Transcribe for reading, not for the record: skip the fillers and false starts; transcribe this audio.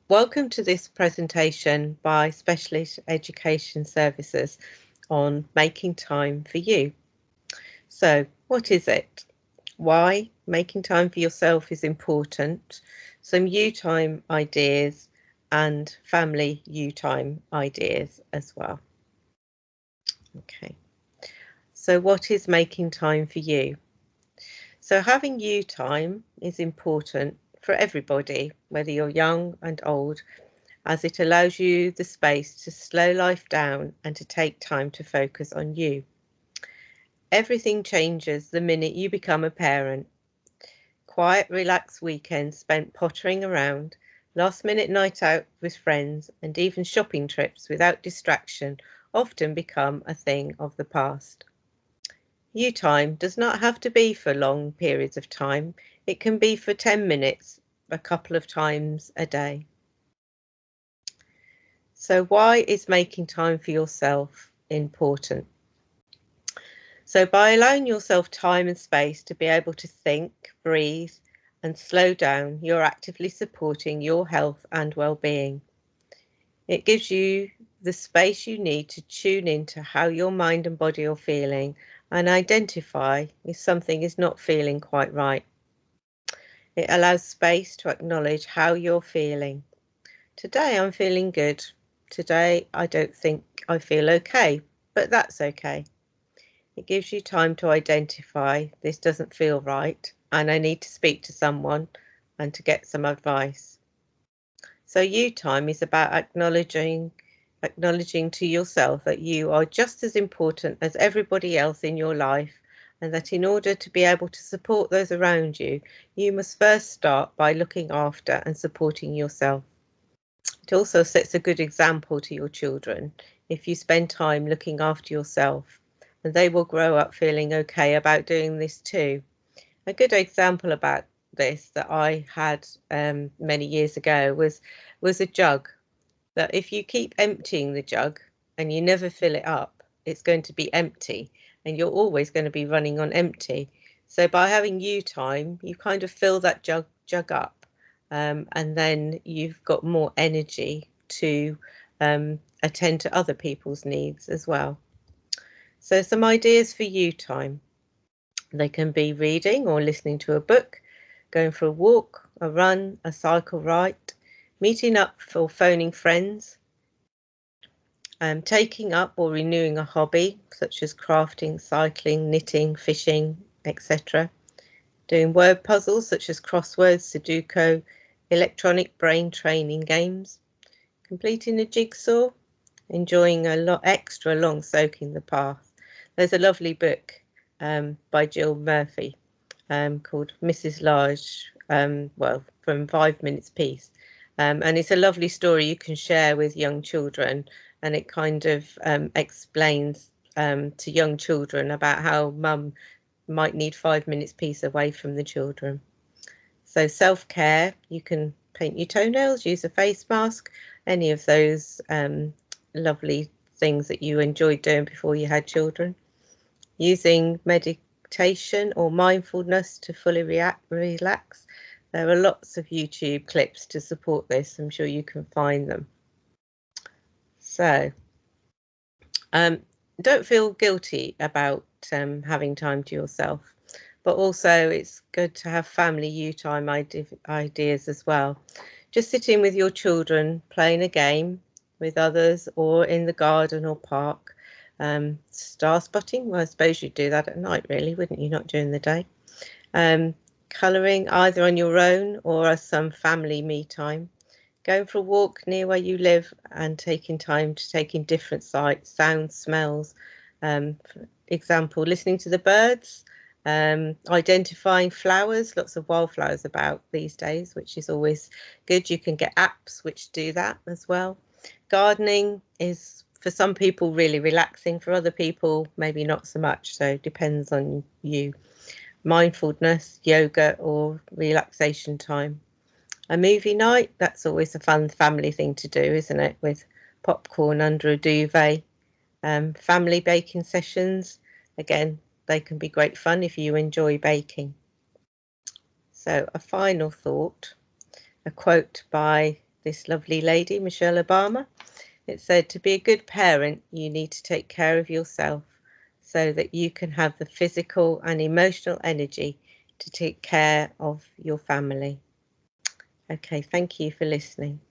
Welcome to this presentation by Specialist Education Services on making time for you. So, what is it? Why making time for yourself is important, some you time ideas, and family you time ideas as well. Okay, so what is making time for you? So, having you time is important for everybody, whether you're young and old, as it allows you the space to slow life down and to take time to focus on you. Everything changes the minute you become a parent. Quiet, relaxed weekends spent pottering around, last minute night out with friends, and even shopping trips without distraction often become a thing of the past. You time does not have to be for long periods of time. It can be for 10 minutes, a couple of times a day. So why is making time for yourself important? So by allowing yourself time and space to be able to think, breathe, and slow down, you're actively supporting your health and well-being. It gives you the space you need to tune into how your mind and body are feeling and identify if something is not feeling quite right. It allows space to acknowledge how you're feeling. Today I'm feeling good. Today I don't think I feel okay, but that's okay. It gives you time to identify this doesn't feel right and I need to speak to someone and to get some advice. So you time is about acknowledging to yourself that you are just as important as everybody else in your life, and that in order to be able to support those around you, you must first start by looking after and supporting yourself. It also sets a good example to your children if you spend time looking after yourself, and they will grow up feeling okay about doing this too. A good example about this that I had many years ago was a jug, that if you keep emptying the jug and you never fill it up, it's going to be empty and you're always going to be running on empty. So by having you time, you kind of fill that jug up, and then you've got more energy to attend to other people's needs as well. So some ideas for you time. They can be reading or listening to a book, going for a walk, a run, a cycle ride, meeting up or phoning friends, taking up or renewing a hobby such as crafting, cycling, knitting, fishing, etc. Doing word puzzles such as crosswords, Sudoku, electronic brain training games, completing a jigsaw, enjoying a extra long soak in the bath. There's a lovely book by Jill Murphy called Mrs. Large, from 5 Minutes Peace. And it's a lovely story you can share with young children, and it kind of explains to young children about how mum might need 5 minutes peace away from the children. So self-care, you can paint your toenails, use a face mask, any of those lovely things that you enjoyed doing before you had children. Using meditation or mindfulness to fully relax. There are lots of YouTube clips to support this. I'm sure you can find them. So don't feel guilty about having time to yourself, but also it's good to have family you time ideas as well. Just sitting with your children, playing a game with others, or in the garden or park. Star spotting, well, I suppose you'd do that at night, really, wouldn't you? Not during the day. Colouring either on your own or as some family me time. Going for a walk near where you live and taking time to take in different sights, sounds, smells. For example, listening to the birds, identifying flowers, lots of wildflowers about these days, which is always good. You can get apps which do that as well. Gardening is for some people really relaxing, for other people maybe not so much, so it depends on you. Mindfulness, yoga or relaxation time. A movie night, that's always a fun family thing to do, isn't it, with popcorn under a duvet. Family baking sessions, again, they can be great fun if you enjoy baking. So a final thought, a quote by this lovely lady, Michelle Obama. It said, to be a good parent, you need to take care of yourself so that you can have the physical and emotional energy to take care of your family. Okay, thank you for listening.